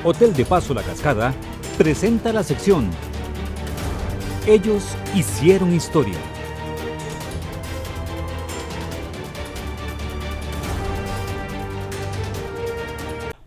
Hotel de Paso La Cascada presenta la sección Ellos hicieron historia.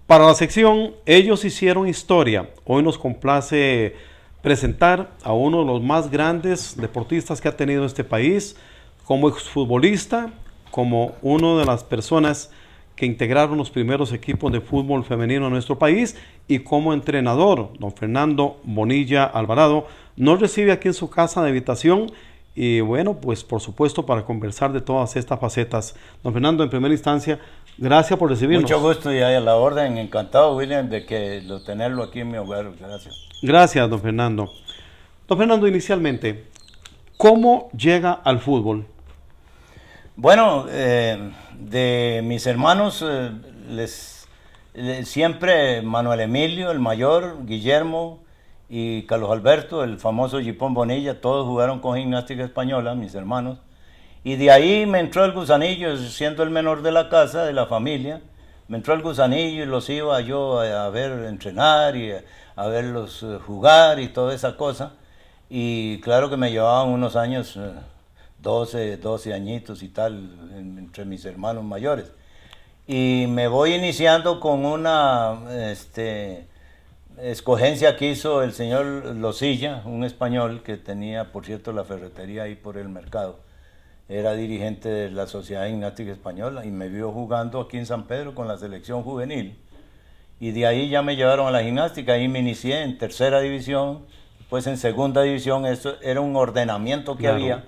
Para la sección Ellos hicieron historia, hoy nos complace presentar a uno de los más grandes deportistas que ha tenido este país, como exfutbolista, como una de las personas que integraron los primeros equipos de fútbol femenino en nuestro país, y como entrenador, don Fernando Bonilla Alvarado, nos recibe aquí en su casa de habitación, y bueno, pues por supuesto para conversar de todas estas facetas. Don Fernando, en primera instancia, gracias por recibirnos. Mucho gusto y a la orden, encantado, William, de tenerlo aquí en mi hogar, gracias. Gracias, don Fernando. Don Fernando, inicialmente, ¿cómo llega al fútbol? Bueno, de mis hermanos, siempre Manuel Emilio, el mayor, Guillermo y Carlos Alberto, el famoso Yipón Bonilla, todos jugaron con Gimnástica Española, mis hermanos. Y de ahí me entró el gusanillo, siendo el menor de la casa, de la familia, me entró el gusanillo y los iba yo a ver entrenar y a verlos jugar y toda esa cosa. Y claro que me llevaban unos años... 12 añitos y tal, entre mis hermanos mayores. Y me voy iniciando con una escogencia que hizo el señor Losilla, un español que tenía, por cierto, la ferretería ahí por el mercado. Era dirigente de la Sociedad Gimnástica Española y me vio jugando aquí en San Pedro con la selección juvenil. Y de ahí ya me llevaron a la gimnástica, ahí me inicié en tercera división, pues en segunda división. Eso era un ordenamiento que había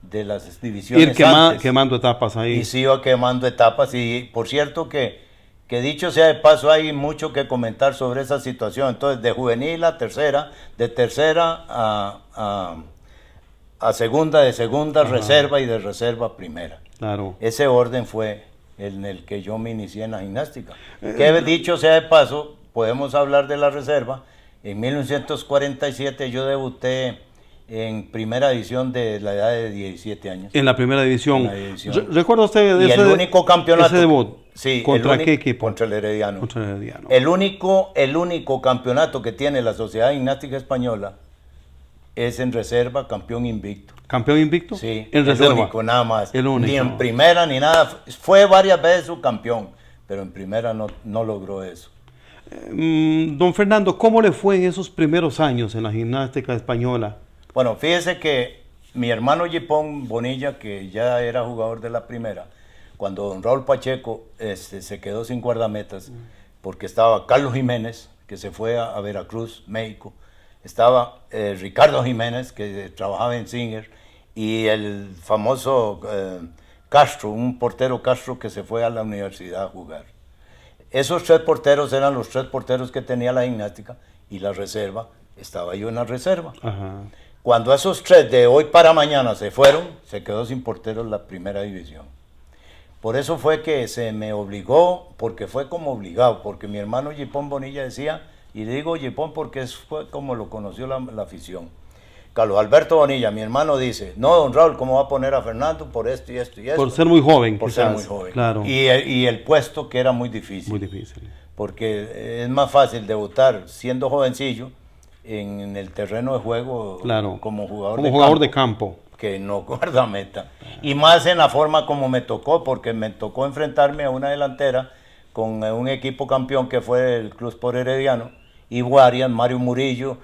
de las divisiones Ir quemando etapas ahí. Y se iba quemando etapas. Y por cierto que dicho sea de paso, hay mucho que comentar sobre esa situación. Entonces, de juvenil a tercera, de tercera a segunda, de segunda reserva y de reserva a primera. Claro. Ese orden fue en el que yo me inicié en la gimnástica. Que dicho sea de paso, podemos hablar de la reserva. En 1947 yo debuté en primera división de la edad de 17 años. En la primera división. ¿Recuerda usted de el único campeonato? Ese debut. Sí. ¿Contra qué equipo? Contra el Herediano. Contra el Herediano. El único campeonato que tiene la Sociedad Gimnástica Española es en reserva, campeón invicto. ¿Campeón invicto? Sí. En reserva. El único, nada más. El único. Ni en primera ni nada. Fue varias veces su campeón, pero en primera no logró eso. Don Fernando, ¿cómo le fue en esos primeros años en la Gimnástica Española? Bueno, fíjese que mi hermano Yipón Bonilla, que ya era jugador de la primera, cuando don Raúl Pacheco se quedó sin guardametas, porque estaba Carlos Jiménez, que se fue a Veracruz, México, estaba Ricardo Jiménez, que trabajaba en Singer, y el famoso Castro, un portero Castro que se fue a la universidad a jugar. Esos tres porteros eran los tres porteros que tenía la gimnástica, y la reserva, estaba yo en la reserva. Ajá. Cuando esos tres de hoy para mañana se fueron, se quedó sin porteros la primera división. Por eso fue que se me obligó, porque fue como obligado, porque mi hermano Yipón Bonilla decía, y le digo Yipón porque fue como lo conoció la afición. Carlos Alberto Bonilla, mi hermano, dice, no, don Raúl, ¿cómo va a poner a Fernando por esto y esto y esto? Por ser muy joven, por quizás. ser muy joven. Claro. Y el puesto que era muy difícil. Muy difícil. Porque es más fácil debutar siendo jovencillo en el terreno de juego, claro, como jugador de campo, que no guardameta. Y más en la forma como me tocó, porque me tocó enfrentarme a una delantera con un equipo campeón que fue el Club Sport Herediano, y Guarias, Mario Murillo,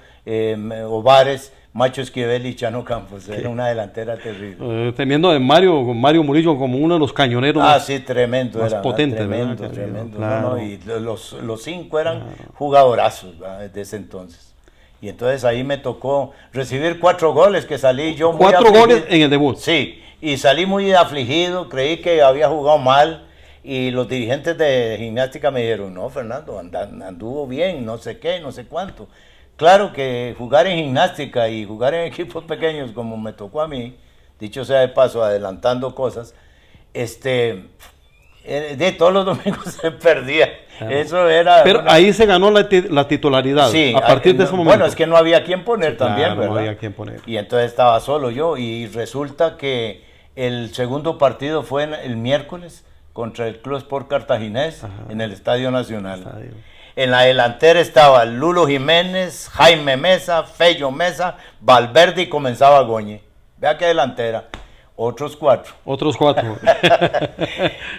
Ovares, Macho Esquivel y Chano Campos. Era una delantera terrible. Teniendo de Mario Murillo como uno de los cañoneros sí, tremendo, más potentes, tremendo. Claro. Y los cinco eran jugadorazos desde ese entonces. Y entonces ahí me tocó recibir 4 goles, que salí yo muy afligido. 4 goles en el debut. Sí, y salí muy afligido, creí que había jugado mal, y los dirigentes de gimnástica me dijeron, no, Fernando, anduvo bien, no sé qué, no sé cuánto. Claro que jugar en gimnástica y jugar en equipos pequeños como me tocó a mí, dicho sea de paso, adelantando cosas, de todos los domingos se perdía. Claro. Eso era. Pero ahí se ganó la titularidad. Sí, a partir de ese momento. Bueno, es que no había quien poner también, claro, ¿verdad? No había quien poner. Y entonces estaba solo yo, y resulta que el segundo partido fue el miércoles contra el Club Sport Cartaginés. Ajá. En el Estadio Nacional. En la delantera estaba Lulo Jiménez, Jaime Mesa, Fello Mesa, Valverde y comenzaba Goñi. Vea qué delantera. Otros 4. Otros 4.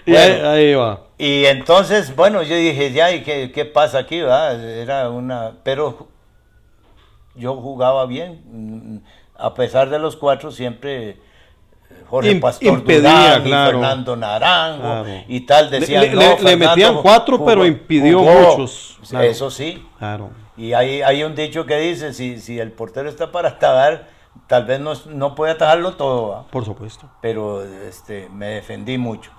Y Bueno, ahí va. y entonces, bueno, yo dije, ya, ¿y qué pasa aquí? ¿Verdad? Era una... Pero yo jugaba bien. A pesar de los 4, siempre Jorge Pastor impedía, Durán, claro. y Fernando Naranjo, Claro. y tal, decían, Le Fernando metían 4, pero impidió jugó. muchos. Claro. Eso sí. Claro. Y hay un dicho que dice, si el portero está para atajar, tal vez no puede atajarlo todo, ¿va? Por supuesto. Pero me defendí mucho.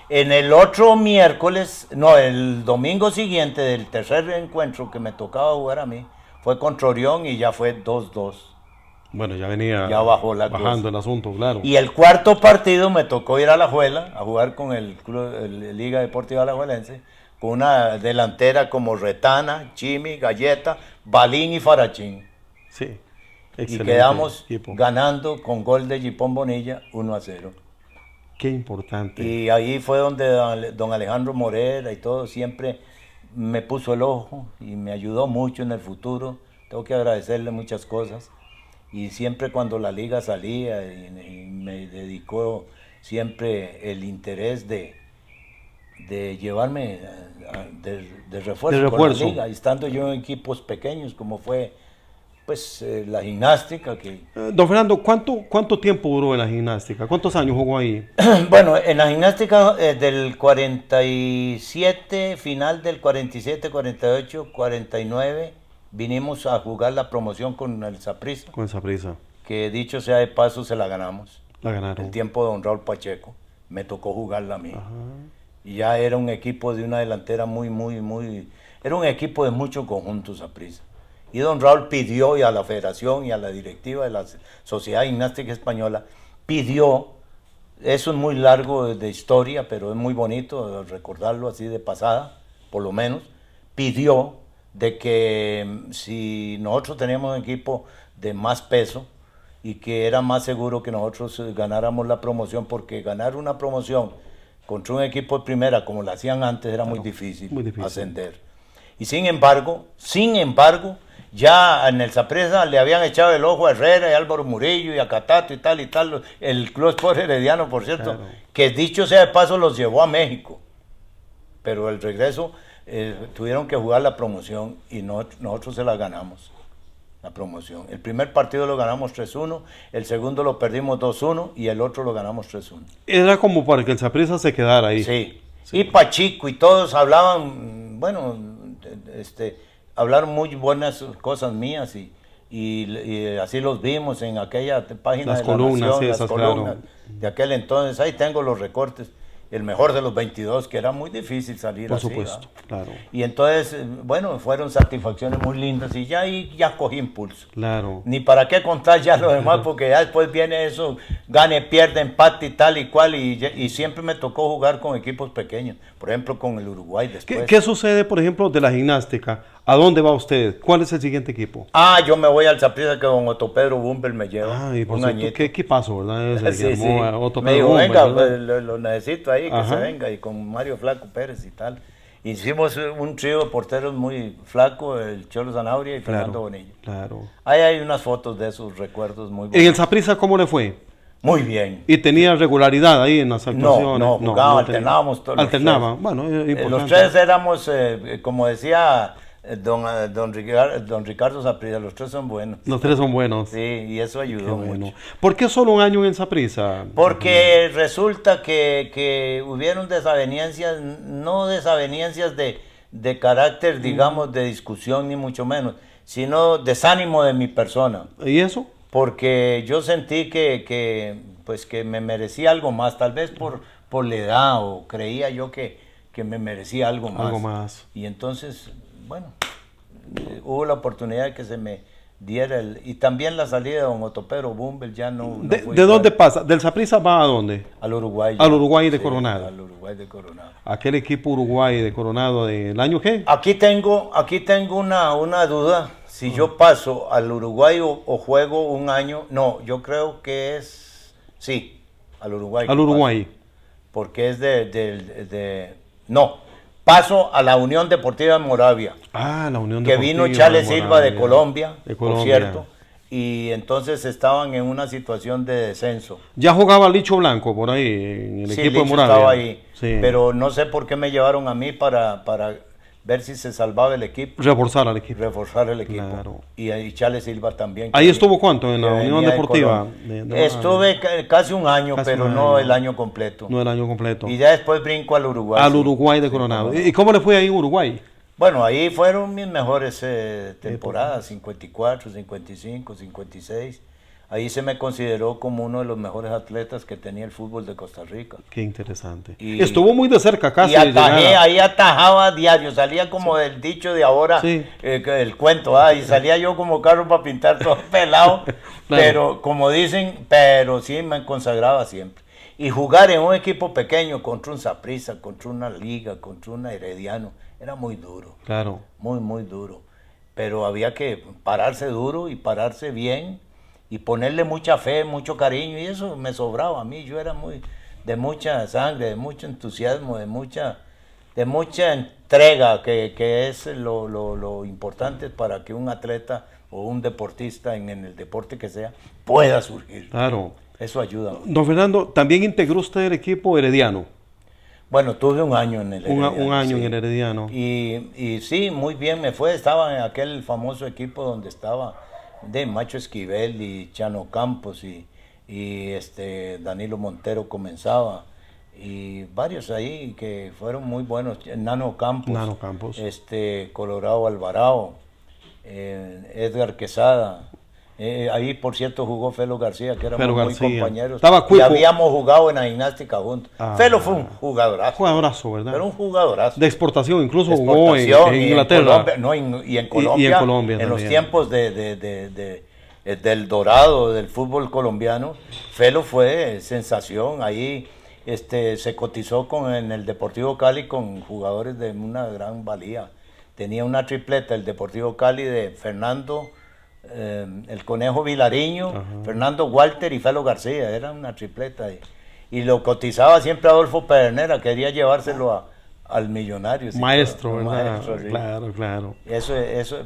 En el otro miércoles, no, el domingo siguiente del tercer encuentro que me tocaba jugar a mí, fue contra Orión y ya fue 2-2. Bueno, ya venía Ya bajó la bajando cosa. el asunto, claro. Y el cuarto partido me tocó ir a Alajuela a jugar con el Liga Deportiva Alajuelense, con una delantera como Retana, Chimi, Galleta, Balín y Farachín. Sí. Y Excelente quedamos equipo. ganando con gol de Gipón Bonilla 1-0. Qué importante. Y ahí fue donde don Alejandro Morera y todo siempre me puso el ojo y me ayudó mucho en el futuro. Tengo que agradecerle muchas cosas. Y siempre cuando la liga salía y me dedicó siempre el interés de llevarme de refuerzo por la liga. Y estando yo en equipos pequeños como fue pues la gimnástica que... Don Fernando, ¿cuánto tiempo duró en la gimnástica? ¿Cuántos años jugó ahí? Bueno, en la gimnástica del 47, final del 47, 48, 49, vinimos a jugar la promoción con el Saprissa, Con esa prisa. que dicho sea de paso se la ganamos. La ganaron. El tiempo de don Raúl Pacheco, me tocó jugarla a mí. Ajá. Y ya era un equipo de una delantera era un equipo de mucho conjunto Saprissa. Y don Raúl pidió, y a la federación y a la directiva de la Sociedad Gimnástica Española, pidió, eso es muy largo de historia, pero es muy bonito recordarlo así de pasada, por lo menos, pidió de que si nosotros teníamos un equipo de más peso y que era más seguro que nosotros ganáramos la promoción, porque ganar una promoción contra un equipo de primera, como lo hacían antes, era muy difícil ascender. Y sin embargo, ya en el Saprissa le habían echado el ojo a Herrera y a Álvaro Murillo y a Catato y tal, el Club Sport Herediano, por cierto, claro, que dicho sea de paso los llevó a México, pero el regreso tuvieron que jugar la promoción y nosotros se la ganamos, la promoción. El primer partido lo ganamos 3-1, el segundo lo perdimos 2-1 y el otro lo ganamos 3-1. Era como para que el Saprissa se quedara ahí. Sí, sí. Y Pachico y todos hablaban, bueno, hablaron muy buenas cosas mías y así los vimos en aquella página las de columnas, la Nación, sí, las esas, columnas claro, de aquel entonces. Ahí tengo los recortes, el mejor de los 22, que era muy difícil salir por así. Supuesto, claro. Y entonces, bueno, fueron satisfacciones muy lindas y ya cogí impulso. Claro. Ni para qué contar ya lo demás, porque ya después viene eso, gane, pierde, empate y tal y cual, y siempre me tocó jugar con equipos pequeños, por ejemplo con el Uruguay después. ¿Qué sucede, por ejemplo, de la gimnástica? ¿A dónde va usted? ¿Cuál es el siguiente equipo? Yo me voy al Saprissa que don Otto Pedro Bumbel me lleva. Y por cierto, ¿qué equipazo, verdad? Sí, sí. Otto me dijo, Bumbel, venga, pues, lo necesito ahí, que ajá, se venga, y con Mario Flaco Pérez y tal. Hicimos un trío de porteros muy flaco, el Cholo Zanabria y Fernando Bonilla. Claro. Ahí hay unas fotos de esos recuerdos muy buenos. ¿En el Saprissa cómo le fue? Muy bien. ¿Y tenía regularidad ahí en las actuaciones? No, jugaba, alternábamos todos. Alternaba, bueno, importante. Los tres éramos, como decía don Ricardo Saprissa, los tres son buenos. Los tres son buenos. Sí, y eso ayudó mucho. ¿Por qué solo un año en Saprissa? Porque resulta que hubieron desavenencias, no desavenencias de carácter, digamos, de discusión, ni mucho menos, sino desánimo de mi persona. ¿Y eso? Porque yo sentí que me merecía algo más, tal vez por la edad, o creía yo que me merecía algo más. Algo más. Y entonces, bueno, hubo la oportunidad de que se me diera y también la salida de don Otto Pedro Bumbel ya no... ¿De dónde pasa? ¿Del Saprissa va a dónde? Al Uruguay. Al Uruguay de sí, Coronado. Al Uruguay de Coronado. Aquel equipo Uruguay de Coronado del año qué? Aquí tengo una duda. Si yo paso al Uruguay o juego un año, no, yo creo que sí, al Uruguay. Al Uruguay. Porque es no, paso a la Unión Deportiva de Moravia. Ah, la Unión que Deportiva vino Charles de Silva de Moravia. Colombia, De por Colombia. cierto, y entonces estaban en una situación de descenso. Ya jugaba Licho Blanco por ahí, en el Sí, equipo de Licho Moravia. estaba ahí, Sí. pero no sé por qué me llevaron a mí para ver si se salvaba el equipo, Reforzar al equipo. reforzar el equipo. Claro. Y Charles Silva también. ¿Ahí que- estuvo cuánto? ¿En la que Unión venía de Deportiva? Colombia. de Estuve casi un año, Casi pero un no año. el año completo. No el año completo. Y ya después brinco al Uruguay. Al sí. Uruguay de Sí, Coronado. cómo no. ¿Y cómo le fue ahí en Uruguay? Bueno, ahí fueron mis mejores temporadas, 54, 55, 56. Ahí se me consideró como uno de los mejores atletas que tenía el fútbol de Costa Rica. Qué interesante. Y- Estuvo muy de cerca casi. Y de llegar a- ahí atajaba diario, salía como del dicho de ahora, Sí. El cuento, y salía yo como carro para pintar todo pelado, Claro. pero como dicen, pero sí me consagraba siempre. Y jugar en un equipo pequeño contra un Saprissa, contra una Liga, contra un Herediano, era muy duro, Claro. muy, muy duro. Pero había que pararse duro y pararse bien y ponerle mucha fe, mucho cariño, y eso me sobraba a mí. Yo era muy de mucha sangre, de mucho entusiasmo, de mucha entrega, que es lo importante para que un atleta o un deportista en el deporte que sea pueda surgir. Claro. Eso ayuda. Don Fernando, también integró usted el equipo herediano. Bueno, tuve un año en el Herediano. Un año sí. en el herediano. Y sí, muy bien me fue. Estaba en aquel famoso equipo donde estaba de Macho Esquivel y Chano Campos y Danilo Montero comenzaba. Y varios ahí que fueron muy buenos. Nano Campos. Colorado Alvarado, Edgar Quesada. Ahí, por cierto, jugó Felo García, que éramos Felo muy García. compañeros. Estaba Y Cuico. habíamos jugado en la gimnástica juntos. Ah. Felo fue un jugadorazo. Jugadorazo, ¿verdad? Pero un jugadorazo. De exportación, incluso De jugó en exportación, y Inglaterra. Colombia, no, y en Colombia, y en Colombia en los también. tiempos del dorado del fútbol colombiano, Felo fue sensación. Ahí se cotizó en el Deportivo Cali con jugadores de una gran valía. Tenía una tripleta el Deportivo Cali de Fernando, el Conejo Vilariño, Fernando Walter y Felo García. Era una tripleta. Y lo cotizaba siempre Adolfo Pedernera, quería llevárselo al Millonario. sí, Maestro, un ¿verdad? maestro, sí. Claro, claro.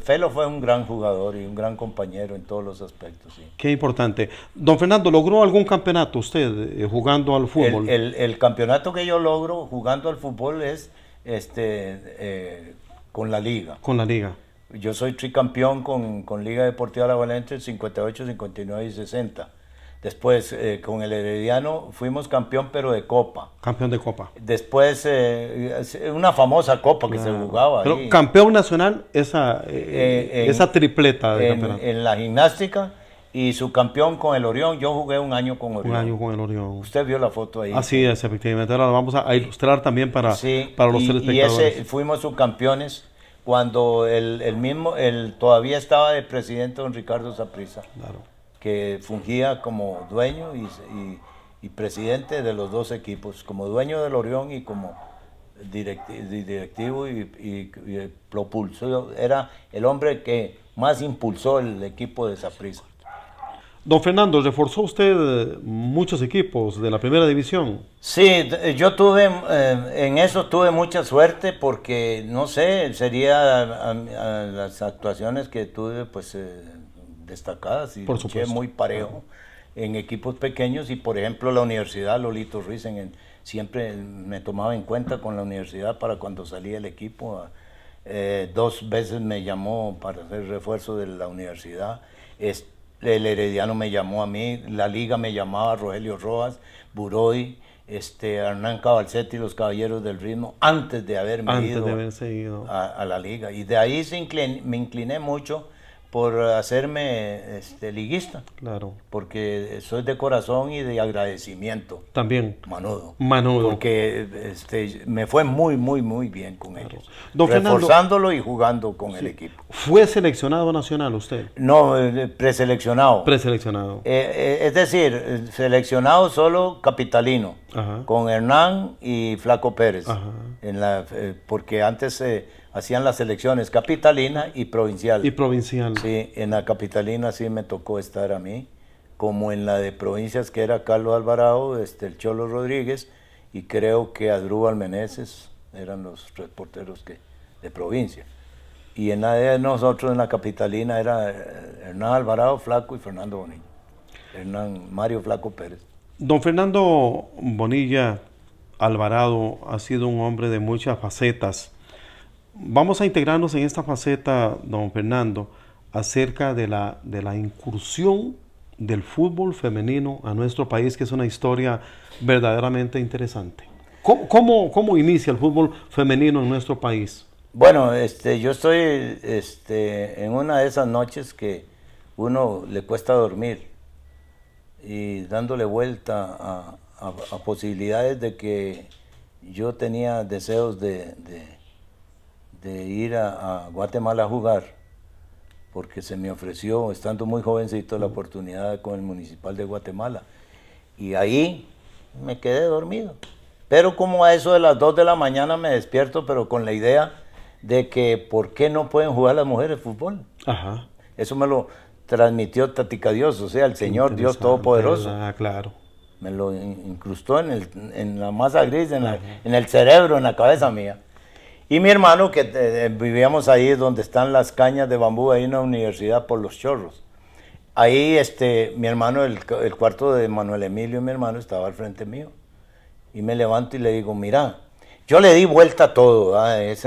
Felo fue un gran jugador y un gran compañero en todos los aspectos. Sí. Qué importante. Don Fernando, ¿logró algún campeonato usted jugando al fútbol? El campeonato que yo logro jugando al fútbol es con la liga. Con la liga. Yo soy tricampeón con Liga Deportiva La Valente en 58, 59 y 60. Después, con el Herediano fuimos campeón, pero de Copa. Campeón de Copa. Después, una famosa Copa que se jugaba Pero ahí. campeón nacional, esa tripleta de campeonato. En la gimnástica y subcampeón con el Orión. Yo jugué un año con Orión. Un año con el Orión. Usted vio la foto ahí. Así es, efectivamente. Ahora la vamos a ilustrar también para los y telespectadores. fuimos subcampeones cuando todavía estaba de presidente don Ricardo Saprissa, Claro. que fungía como dueño y presidente de los dos equipos, como dueño del Orión y como directivo y propulsor. Era el hombre que más impulsó el equipo de Saprissa. Don Fernando, ¿reforzó usted muchos equipos de la primera división? Sí, yo en eso tuve mucha suerte porque, no sé, sería las actuaciones que tuve pues destacadas y Por luché supuesto. muy parejo en equipos pequeños y por ejemplo la universidad, Lolito Ruiz siempre me tomaba en cuenta con la universidad para cuando salía el equipo. 2 veces me llamó para hacer refuerzo de la universidad. El Herediano me llamó a mí, la Liga me llamaba, Rogelio Rojas, Buroy, Hernán Cabalcetti y los Caballeros del Ritmo, antes de haberme ido a la Liga. Y de ahí me incliné mucho por hacerme liguista. Claro. Porque soy de corazón y de agradecimiento. También. Manudo. Manudo. Porque me fue muy, muy, muy bien con ellos. Don Reforzándolo y jugando con el equipo. ¿Fue seleccionado nacional usted? No, preseleccionado. Preseleccionado. Es decir, seleccionado solo capitalino. Ajá. Con Hernán y Flaco Pérez. Ajá. Porque antes hacían las selecciones capitalina y provincial. Y provincial. Sí, en la capitalina sí me tocó estar a mí, como en la de provincias que era Carlos Alvarado, el Cholo Rodríguez y creo que Adrúbal Meneses eran los 3 porteros de provincia. Y en la de nosotros, en la capitalina, era Hernán Alvarado Flaco y Fernando Bonilla. Mario Flaco Pérez. Don Fernando Bonilla Alvarado ha sido un hombre de muchas facetas. Vamos a integrarnos en esta faceta, don Fernando, acerca de la incursión del fútbol femenino a nuestro país, que es una historia verdaderamente interesante. ¿Cómo inicia el fútbol femenino en nuestro país? Bueno, yo estoy en una de esas noches que uno le cuesta dormir y dándole vuelta a posibilidades de que yo tenía deseos de ir a Guatemala a jugar, porque se me ofreció, estando muy jovencito, la oportunidad con el Municipal de Guatemala. Y ahí me quedé dormido. Pero como a eso de las 2 de la mañana me despierto, pero con la idea de que ¿por qué no pueden jugar las mujeres fútbol? Ajá. Eso me lo transmitió Tatica Dios, o sea, el Señor Dios Todopoderoso. Ah, claro. Me lo incrustó en la masa gris, en el cerebro, en la cabeza mía. Y mi hermano, que vivíamos ahí donde están las cañas de bambú, ahí en la universidad por Los Chorros. Ahí mi hermano, el cuarto de Manuel Emilio, mi hermano, estaba al frente mío. Y me levanto y le digo, mira, yo le di vuelta a todo,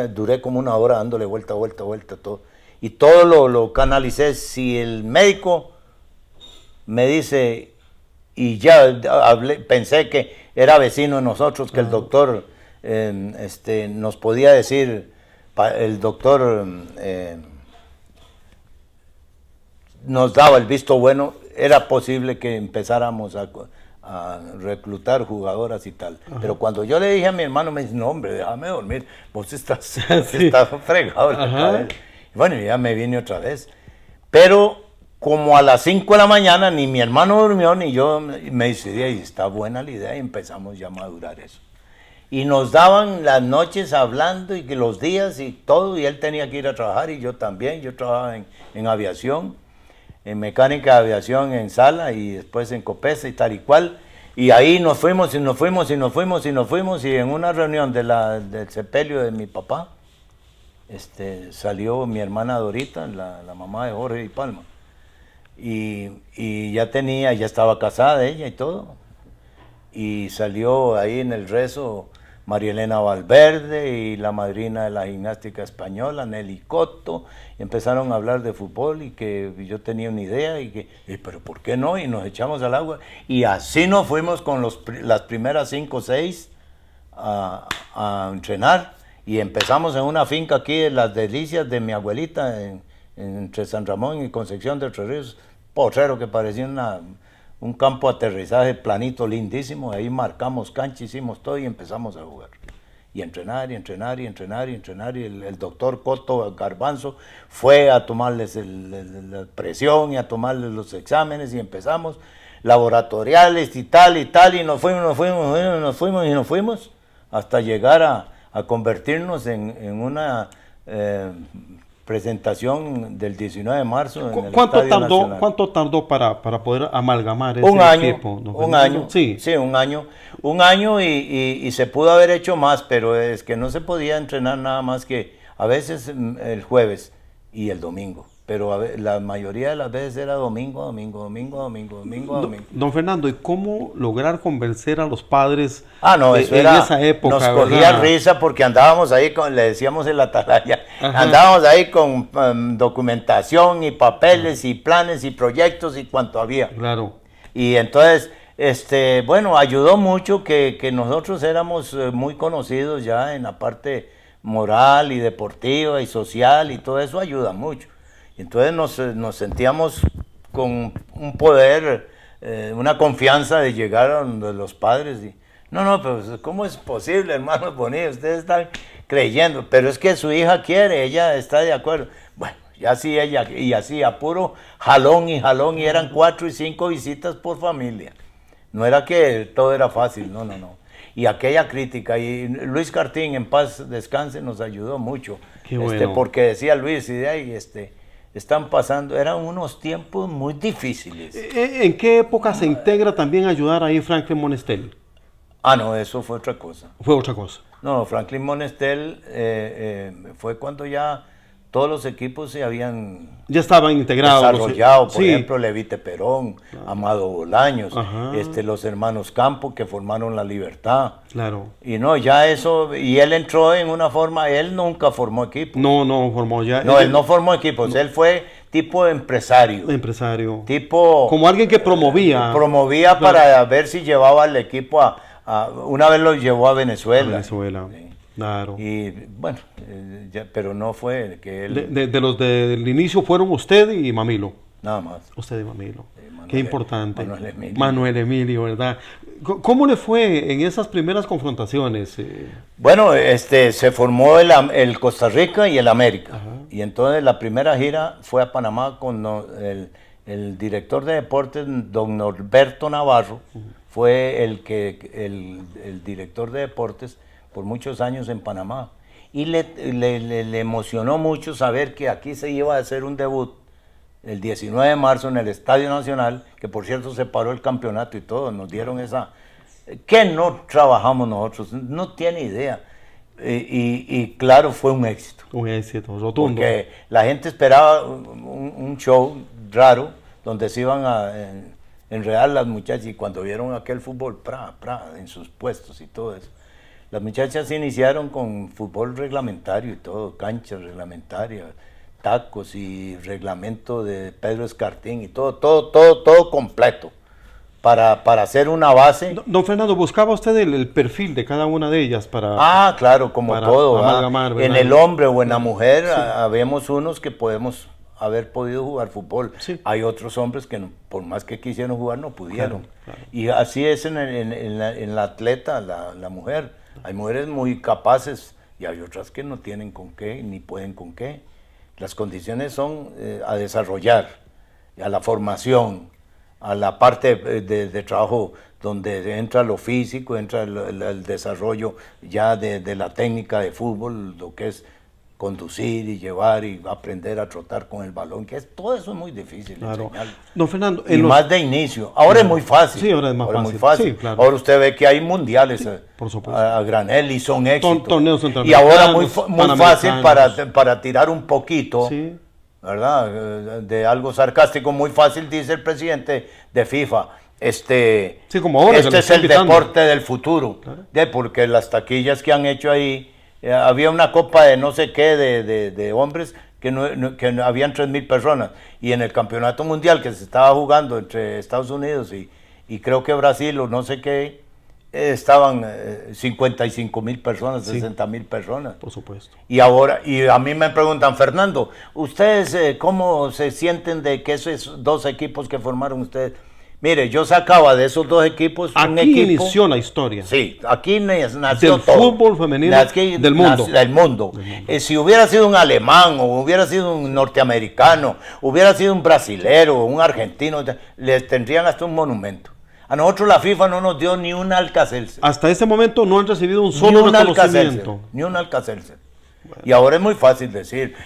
duré como 1 hora dándole vuelta a todo. Y todo lo canalicé. Si el médico me dice, y ya pensé que era vecino de nosotros, que el doctor nos podía decir, el doctor nos daba el visto bueno, era posible que empezáramos a reclutar jugadoras y tal. Ajá. Pero cuando yo le dije a mi hermano, me dice, no hombre, déjame dormir, vos estás fregado en la cabeza. Y bueno, ya me vine otra vez. Pero como a las 5 de la mañana, ni mi hermano durmió, ni yo me decidí, y está buena la idea, y empezamos ya a madurar eso. Y nos daban las noches hablando, y que los días y todo, y él tenía que ir a trabajar, y yo también. Yo trabajaba en aviación, en mecánica de aviación en Sala, y después en Copesa y tal y cual. Y ahí nos fuimos, y en una reunión del sepelio de mi papá, salió mi hermana Dorita, la mamá de Jorge y Palma. Y ya estaba casada ella y todo. Y salió ahí en el rezo María Elena Valverde y la madrina de la gimnástica española, Nelly Cotto. Y empezaron a hablar de fútbol y que yo tenía una idea pero ¿por qué no? Y nos echamos al agua. Y así nos fuimos con las primeras 5 o 6 a entrenar. Y empezamos en una finca aquí de Las Delicias de mi abuelita, entre San Ramón y Concepción de Entre Ríos, potrero que parecía un campo de aterrizaje planito, lindísimo. Ahí marcamos cancha, hicimos todo y empezamos a jugar. Y entrenar. Y el doctor Coto Garbanzo fue a tomarles la presión y a tomarles los exámenes y empezamos laboratoriales y tal, y nos fuimos hasta llegar a convertirnos en una presentación del 19 de marzo en el Estadio Nacional. ¿Cuánto tardó para poder amalgamar ese equipo? Un año, sí, un año y se pudo haber hecho más, pero es que no se podía entrenar nada más que a veces el jueves y el domingo. Pero la mayoría de las veces era domingo. Don Fernando, ¿y cómo lograr convencer a los padres eso en esa época? Nos cogía risa porque andábamos ahí le decíamos en la atalaya, andábamos ahí con documentación y papeles y planes y proyectos y cuanto había. Claro. Y entonces, bueno, ayudó mucho que nosotros éramos muy conocidos ya en la parte moral y deportiva y social, y todo eso ayuda mucho. Entonces nos sentíamos con un poder, una confianza de llegar a donde los padres. Pero ¿cómo es posible, hermano Bonilla? Ustedes están creyendo, pero es que su hija quiere, ella está de acuerdo. Bueno, y así ella, y así a puro jalón, y eran 4 y 5 visitas por familia. No era que todo era fácil, no. Y aquella crítica, y Luis Cartín, en paz descanse, nos ayudó mucho. Qué bueno. Porque decía Luis, están pasando, eran unos tiempos muy difíciles. ¿En qué época se integra también ayudar ahí Franklin Monestel? Ah, no, eso fue otra cosa. Fue otra cosa. No, Franklin Monestel fue cuando ya todos los equipos se habían Ya estaban integrados. desarrollado, por sí. ejemplo, Levite Perón, Amado Bolaños, Ajá. los hermanos Campo que formaron La Libertad. Claro. Y no, ya eso, y él entró en una forma, él nunca formó equipo. No formó ya. No, él no formó equipos, él fue tipo empresario. Empresario. Tipo... Como alguien que promovía. Promovía para ver si llevaba el equipo una vez lo llevó a Venezuela. Venezuela. Sí. Claro. Y bueno, pero no fue que él... De los del inicio fueron usted y Mamilo. Nada más. Usted y Mamilo. Manuel, Qué importante. Manuel Emilio. Manuel Emilio, ¿verdad? ¿Cómo le fue en esas primeras confrontaciones? Bueno, se formó el Costa Rica y el América. Ajá. Y entonces la primera gira fue a Panamá con el director de deportes, don Norberto Navarro. Fue el director de deportes por muchos años en Panamá. Y le emocionó mucho saber que aquí se iba a hacer un debut el 19 de marzo en el Estadio Nacional, que por cierto se paró el campeonato y todo, nos dieron esa... que no trabajamos nosotros, no tiene idea. Y claro, fue un éxito. Un éxito rotundo. Porque la gente esperaba un show raro, donde se iban a enredar las muchachas, y cuando vieron aquel fútbol, en sus puestos y todo eso, las muchachas se iniciaron con fútbol reglamentario y todo, canchas reglamentarias, tacos y reglamento de Pedro Escartín y todo completo para hacer una base. Don Fernando, ¿buscaba usted el perfil de cada una de ellas para... Ah, claro, como todo. Amalgamar, en el hombre o en la mujer, sí. Habemos unos que podemos haber podido jugar fútbol. Sí. Hay otros hombres que no, por más que quisieron jugar no pudieron. Claro. Y así es en la atleta, la mujer. Hay mujeres muy capaces y hay otras que no tienen con qué, ni pueden con qué. Las condiciones son a desarrollar, a la formación, a la parte de trabajo donde entra lo físico, entra el desarrollo ya de la técnica de fútbol, lo que es conducir y llevar y aprender a trotar con el balón, que todo eso es muy difícil. Claro. Don Fernando, y más de inicio. Ahora es muy fácil. Sí, ahora es más fácil. Muy fácil. Sí, claro. Ahora usted ve que hay mundiales, sí, por supuesto, a granel y son éxitos. Torneos y ahora muy fácil para tirar un poquito, sí, ¿verdad? De algo sarcástico, muy fácil, dice el presidente de FIFA. Sí, como ahora este es el deporte del futuro, claro. Porque las taquillas que han hecho ahí, había una copa de no sé qué de hombres que habían 3.000 personas, y en el campeonato mundial que se estaba jugando entre Estados Unidos y creo que Brasil o no sé qué, estaban 55.000 personas, sí, 60.000 personas. Por supuesto. Y ahora, y a mí me preguntan, Fernando, ¿ustedes cómo se sienten de que esos dos equipos que formaron ustedes? Mire, yo sacaba de esos dos equipos un equipo... Aquí inició la historia. Sí, aquí nació del todo. Del fútbol femenino del mundo. Del mundo. Si hubiera sido un alemán, o hubiera sido un norteamericano, hubiera sido un brasilero, un argentino, les tendrían hasta un monumento. A nosotros la FIFA no nos dio ni un Alka-Seltzer. Hasta este momento no han recibido un solo reconocimiento. Ni un Alka-Seltzer. Bueno. Y ahora es muy fácil decir,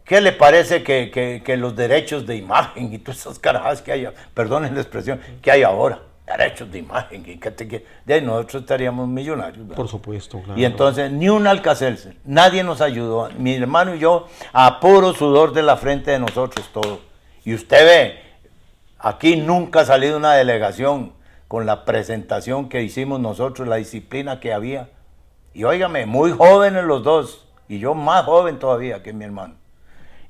¿qué le parece que los derechos de imagen y todas esas carajas que hay, perdonen la expresión, que hay ahora? Derechos de imagen, de nosotros estaríamos millonarios, ¿verdad? Por supuesto, claro. Y entonces, ni un Alka-Seltzer, nadie nos ayudó, mi hermano y yo, a puro sudor de la frente de nosotros todo. Y usted ve, aquí nunca ha salido una delegación con la presentación que hicimos nosotros, la disciplina que había. Y óigame, muy jóvenes los dos, y yo más joven todavía que mi hermano.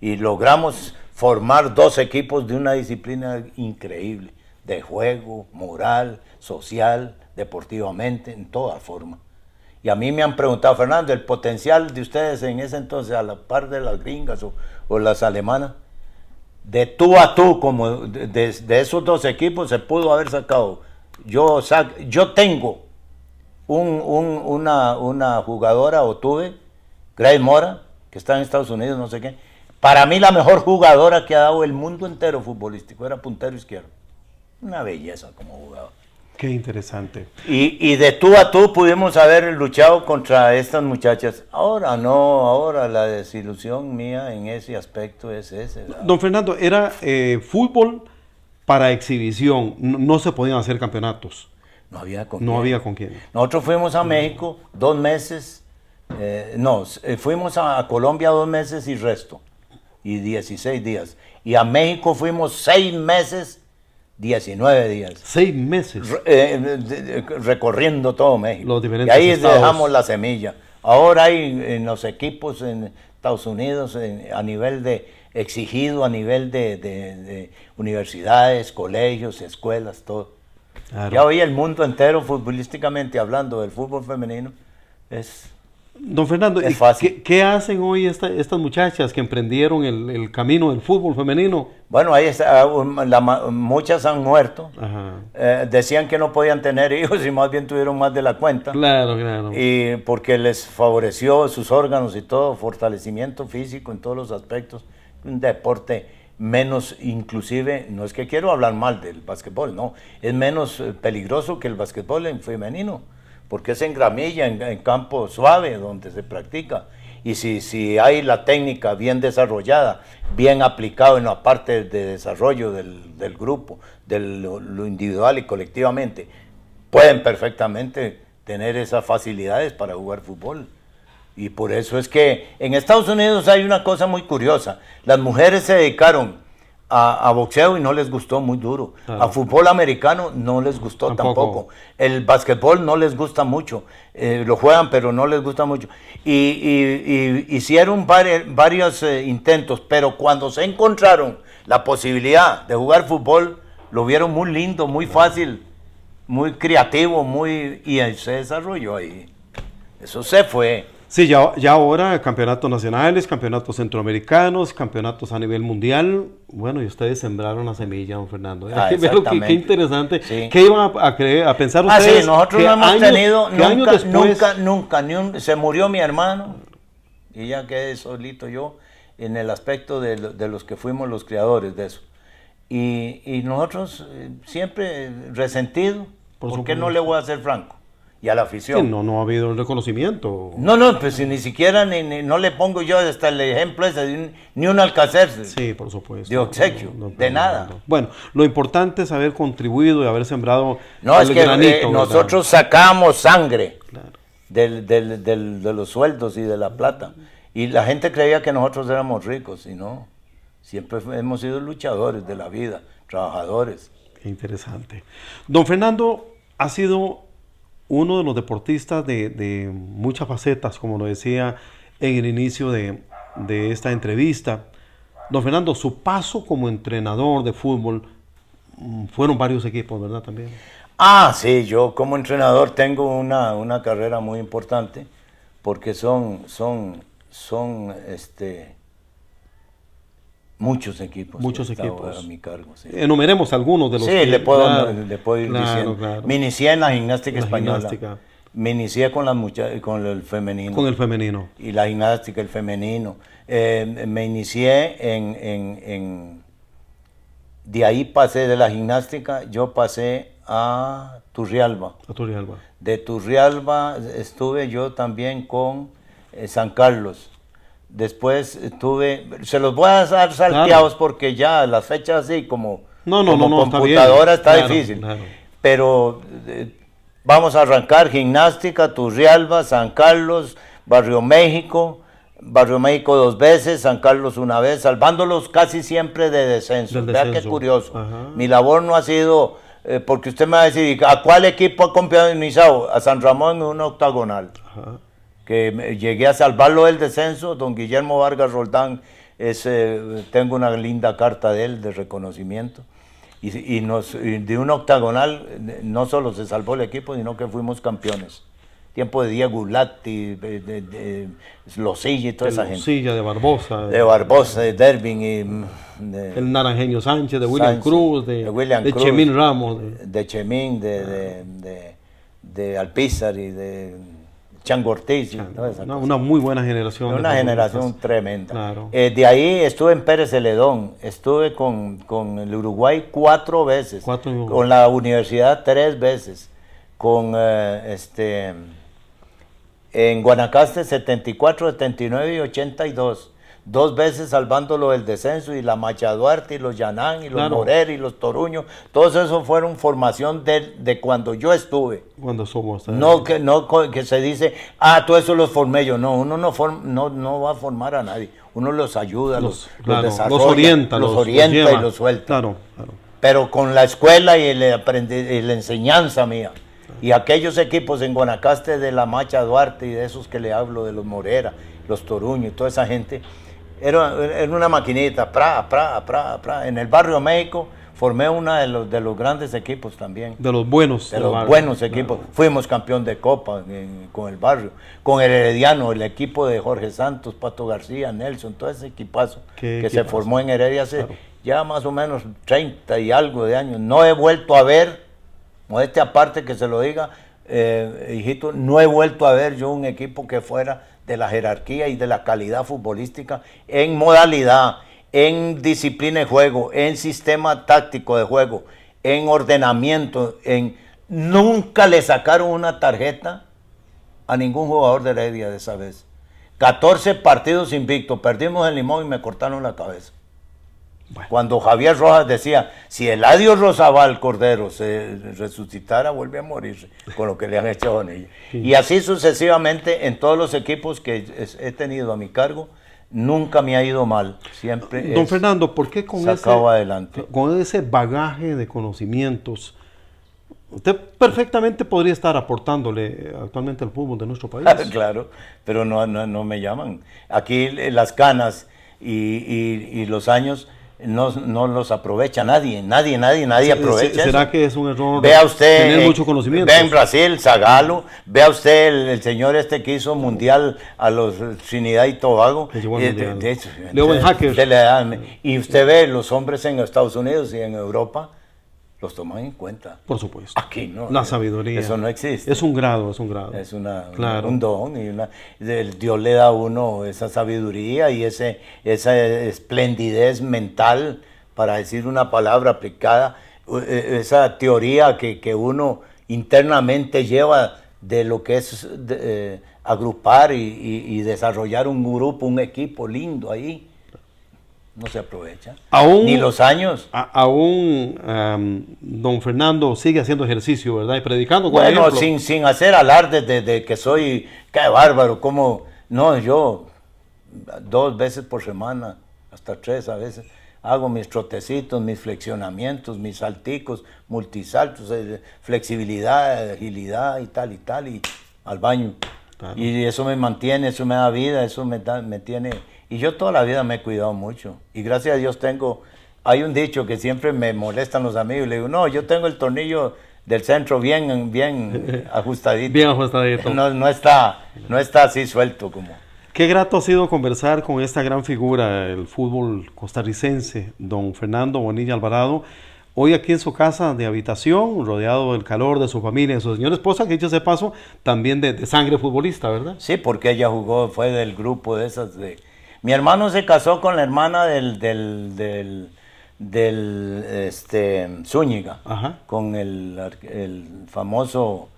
Y logramos formar dos equipos de una disciplina increíble, de juego, moral, social, deportivamente, en toda forma. Y a mí me han preguntado, Fernando, el potencial de ustedes en ese entonces, a la par de las gringas o las alemanas, de tú a tú, como de esos dos equipos se pudo haber sacado. Yo tengo una jugadora, o tuve, Grace Mora, que está en Estados Unidos, no sé qué. Para mí la mejor jugadora que ha dado el mundo entero futbolístico, era puntero izquierdo. Una belleza como jugador. Qué interesante. Y de tú a tú pudimos haber luchado contra estas muchachas. Ahora no, ahora la desilusión mía en ese aspecto es ese, ¿verdad? Don Fernando, era fútbol para exhibición, no se podían hacer campeonatos. No había con No quién. había con quién. Nosotros fuimos a México 2 meses, fuimos a Colombia 2 meses y resto, y 16 días. Y a México fuimos 6 meses, 19 días. 6 meses. Recorriendo todo México. Los diferentes y ahí estados. dejamos la semilla. Ahora hay en los equipos en Estados Unidos, a nivel de exigido, a nivel de universidades, colegios, escuelas, todo. Claro. Ya hoy el mundo entero, futbolísticamente hablando del fútbol femenino, es... Don Fernando, Es fácil. ¿qué hacen hoy estas muchachas que emprendieron el camino del fútbol femenino? Bueno, ahí está, muchas han muerto. Ajá. Decían que no podían tener hijos y más bien tuvieron más de la cuenta. Claro, claro. Y porque les favoreció sus órganos y todo, fortalecimiento físico en todos los aspectos. Un deporte menos, inclusive, no es que quiero hablar mal del básquetbol, no, es menos peligroso que el básquetbol en femenino, porque es en gramilla, en campo suave donde se practica. Y si hay la técnica bien desarrollada, bien aplicado en la parte de desarrollo del grupo, de lo individual y colectivamente, pueden perfectamente tener esas facilidades para jugar fútbol. Y por eso es que en Estados Unidos hay una cosa muy curiosa. Las mujeres se dedicaron a boxeo y no les gustó, muy duro. Claro. A fútbol americano no les gustó tampoco. El basquetbol no les gusta mucho. Lo juegan, pero no les gusta mucho. Y hicieron varios intentos, pero cuando se encontraron la posibilidad de jugar fútbol, lo vieron muy lindo, muy fácil, muy creativo, y se desarrolló ahí. Eso se fue. Sí, ya ahora campeonatos nacionales, campeonatos centroamericanos, campeonatos a nivel mundial. Bueno, y ustedes sembraron la semilla, don Fernando. Exactamente. Qué interesante. Sí. ¿Qué iban a pensar ustedes? Sí, nosotros no hemos tenido, nunca, se murió mi hermano y ya quedé solito yo en el aspecto de los que fuimos los creadores de eso. Y nosotros siempre resentido, ¿por qué no le voy a ser franco? Y a la afición. Sí, no ha habido el reconocimiento. No, pues si ni siquiera no le pongo yo hasta el ejemplo ese de ni un Alcacer. Sí, por supuesto. De obsequio, de nada. Bueno, lo importante es haber contribuido y haber sembrado el granito. Nosotros sacamos sangre, claro, de los sueldos y de la plata. Y la gente creía que nosotros éramos ricos, y no. Siempre hemos sido luchadores de la vida, trabajadores. Qué interesante. Don Fernando ha sido uno de los deportistas de muchas facetas, como lo decía en el inicio de esta entrevista. Don Fernando, su paso como entrenador de fútbol, fueron varios equipos, ¿verdad? También. Sí, yo como entrenador tengo una carrera muy importante, porque son muchos equipos. Muchos equipos. A mi cargo, sí. Enumeremos algunos de los que... Sí, le puedo ir claro, diciendo. Claro. Me inicié en la gimnástica española. Gimnástica. Me inicié con el femenino. Con el femenino. Y la gimnástica, el femenino. Me inicié de ahí pasé de la gimnástica, yo pasé a Turrialba. A Turrialba. De Turrialba estuve yo también con San Carlos. Después se los voy a dar salteados, claro, porque ya las fechas así como computadora está difícil. Claro. Pero vamos a arrancar: gimnástica, Turrialba, San Carlos, Barrio México 2 veces, San Carlos 1 vez, salvándolos casi siempre de descenso. Vea qué curioso. Ajá. Mi labor no ha sido, porque usted me va a decir, ¿a cuál equipo ha campeonizado? A San Ramón en un octagonal. Ajá. Que llegué a salvarlo del descenso. Don Guillermo Vargas Roldán, tengo una linda carta de él de reconocimiento, y de un octagonal no solo se salvó el equipo, sino que fuimos campeones. Tiempo de Diego Ulati, de Losilla y toda esa gente. Losilla, de Barbosa. De Barbosa, de Dervin. El Naranjeño Sánchez, de William Cruz, de Chemín Ramos. De Chemín, de Alpizar y de Chango Ortiz. Una muy buena generación. Una generación tremenda. Claro. De ahí estuve en Pérez Celedón, estuve con el Uruguay 4 veces, con la universidad 3 veces, en Guanacaste 74, 79 y 82. 2 veces salvándolo del descenso, y la Macha Duarte, y los Llanán, y los Claro. Morer, y los Toruño, todos esos fueron formación de cuando yo estuve. Cuando somos... No que se dice, todo eso los formé yo. No, uno no va a formar a nadie. Uno los ayuda, los desarrolla, los orienta y lleva. los suelta. Claro, claro. Pero con la escuela y la enseñanza mía. Y aquellos equipos en Guanacaste de la Macha Duarte y de esos que le hablo, de los Morera, los Toruño y toda esa gente, era una maquinita, En el barrio México formé uno de los grandes equipos también. De los buenos. De los buenos equipos. Claro. Fuimos campeón de Copa con el barrio, con el Herediano, el equipo de Jorge Santos, Pato García, Nelson, todo ese equipazo que se formó en Heredia hace ya más o menos 30 y algo de años. No he vuelto a ver, modestia aparte que se lo diga, hijito, no he vuelto a ver yo un equipo que fuera de la jerarquía y de la calidad futbolística en modalidad, en disciplina de juego, en sistema táctico de juego, en ordenamiento, nunca le sacaron una tarjeta a ningún jugador de Heredia de esa vez. 14 partidos invictos, perdimos en Limón y me cortaron la cabeza. Bueno. Cuando Javier Rojas decía, si Eladio Rosabal Cordero se resucitara, vuelve a morirse, con lo que le han hecho a Bonilla. Sí. Y así sucesivamente en todos los equipos que he tenido a mi cargo, nunca me ha ido mal. Siempre Don Fernando, ¿por qué con ese bagaje de conocimientos, usted perfectamente podría estar aportándole actualmente al fútbol de nuestro país? Claro, pero no me llaman. Aquí las canas y los años no los aprovecha nadie aprovecha ¿Será eso? Que es un error vea usted, tener mucho conocimiento? Vea en Brasil, Zagallo, vea usted el señor que hizo mundial a los Trinidad y Tobago, y usted ve los hombres en Estados Unidos y en Europa, los toman en cuenta. Por supuesto. Aquí no. La sabiduría. Eso no existe. Es un grado. Es claro. Un don. Y Dios le da a uno esa sabiduría y esa esplendidez mental para decir una palabra aplicada, esa teoría que uno internamente lleva de lo que es agrupar y desarrollar un grupo, un equipo lindo ahí. No se aprovecha. Ni los años. Aún don Fernando sigue haciendo ejercicio, ¿verdad? Y predicando. Bueno, sin hacer alarde de que soy, qué bárbaro, como... No, yo 2 veces por semana, hasta 3 a veces, hago mis trotecitos, mis flexionamientos, mis salticos, multisaltos, flexibilidad, agilidad y tal, y al baño. Claro. Y eso me mantiene, eso me da vida, eso me tiene... Y yo toda la vida me he cuidado mucho. Y gracias a Dios hay un dicho que siempre me molestan los amigos. Le digo, no, yo tengo el tornillo del centro bien ajustadito. Bien ajustadito. No está así suelto como... Qué grato ha sido conversar con esta gran figura del fútbol costarricense, don Fernando Bonilla Alvarado. Hoy aquí en su casa de habitación, rodeado del calor de su familia, de su señora esposa, que dicho ese paso, también de sangre futbolista, ¿verdad? Sí, porque ella fue del grupo de esas Mi hermano se casó con la hermana del Zúñiga, con el famoso...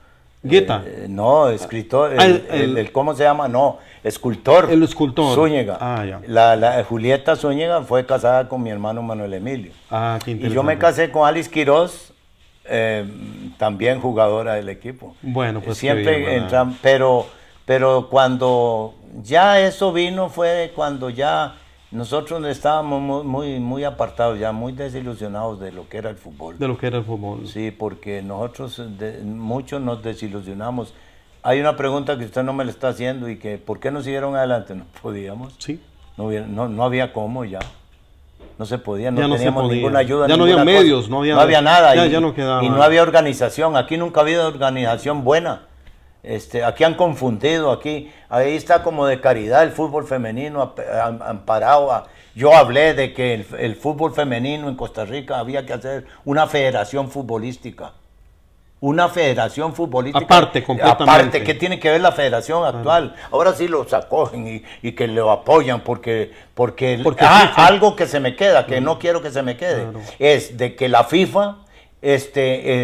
Guetta. No, escritor, ¿cómo se llama? No, escultor. El escultor. Zúñiga. Ya. La Julieta Zúñiga fue casada con mi hermano Manuel Emilio. Qué interesante. Y yo me casé con Alice Quiroz, también jugadora del equipo. Bueno, pues siempre entran, pero cuando ya eso vino fue cuando ya nosotros estábamos muy apartados, ya muy desilusionados de lo que era el fútbol. De lo que era el fútbol. Sí, porque nosotros muchos nos desilusionamos. Hay una pregunta que usted no me la está haciendo y que ¿por qué no siguieron adelante? No podíamos. Sí. No había cómo ya. No se podía, no ya teníamos ninguna ayuda. Ya no había medios, no había nada. Ya no quedaba. Y no había organización. Aquí nunca ha habido organización buena. Aquí han confundido, ahí está como de caridad el fútbol femenino amparado. Yo hablé de que el fútbol femenino en Costa Rica había que hacer una federación futbolística. Una federación futbolística. Aparte, completamente. Aparte, ¿qué tiene que ver la federación actual? Ahora sí los acogen y que lo apoyan porque algo que se me queda, que no quiero que se me quede, es de que la FIFA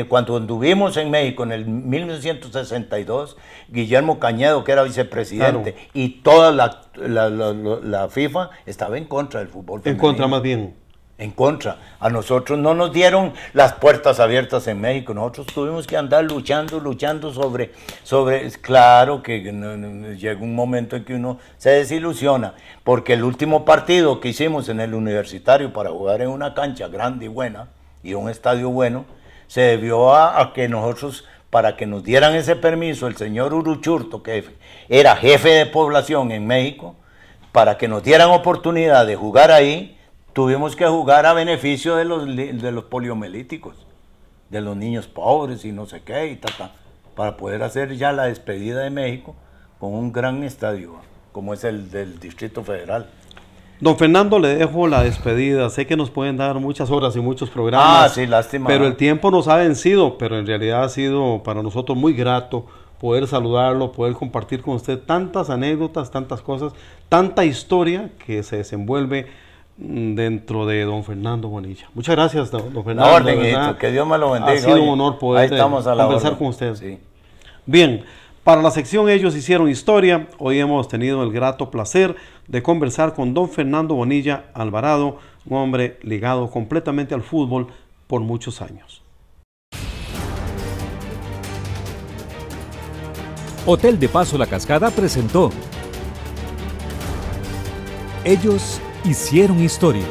Cuando anduvimos en México en el 1962, Guillermo Cañedo, que era vicepresidente, claro, y toda la FIFA estaba en contra del fútbol femenino. En contra más bien. En contra. A nosotros no nos dieron las puertas abiertas en México. Nosotros tuvimos que andar luchando sobre claro que llega un momento en que uno se desilusiona, porque el último partido que hicimos en el Universitario para jugar en una cancha grande y buena, y un estadio bueno, se debió a que nosotros, para que nos dieran ese permiso, el señor Uruchurto, que era jefe de población en México, para que nos dieran oportunidad de jugar ahí, tuvimos que jugar a beneficio de los poliomelíticos, de los niños pobres y no sé qué, y para poder hacer ya la despedida de México con un gran estadio, como es el del Distrito Federal. Don Fernando, le dejo la despedida. Sé que nos pueden dar muchas horas y muchos programas. Sí, lástima. Pero el tiempo nos ha vencido, pero en realidad ha sido para nosotros muy grato poder saludarlo, poder compartir con usted tantas anécdotas, tantas cosas, tanta historia que se desenvuelve dentro de don Fernando Bonilla. Muchas gracias, don Fernando. No, ordenito, que Dios me lo bendiga. Ha sido un honor poder conversar con usted. Sí. Bien, para la sección Ellos Hicieron Historia, hoy hemos tenido el grato placer de conversar con don Fernando Bonilla Alvarado, un hombre ligado completamente al fútbol por muchos años. Hotel de Paso La Cascada presentó Ellos Hicieron Historia.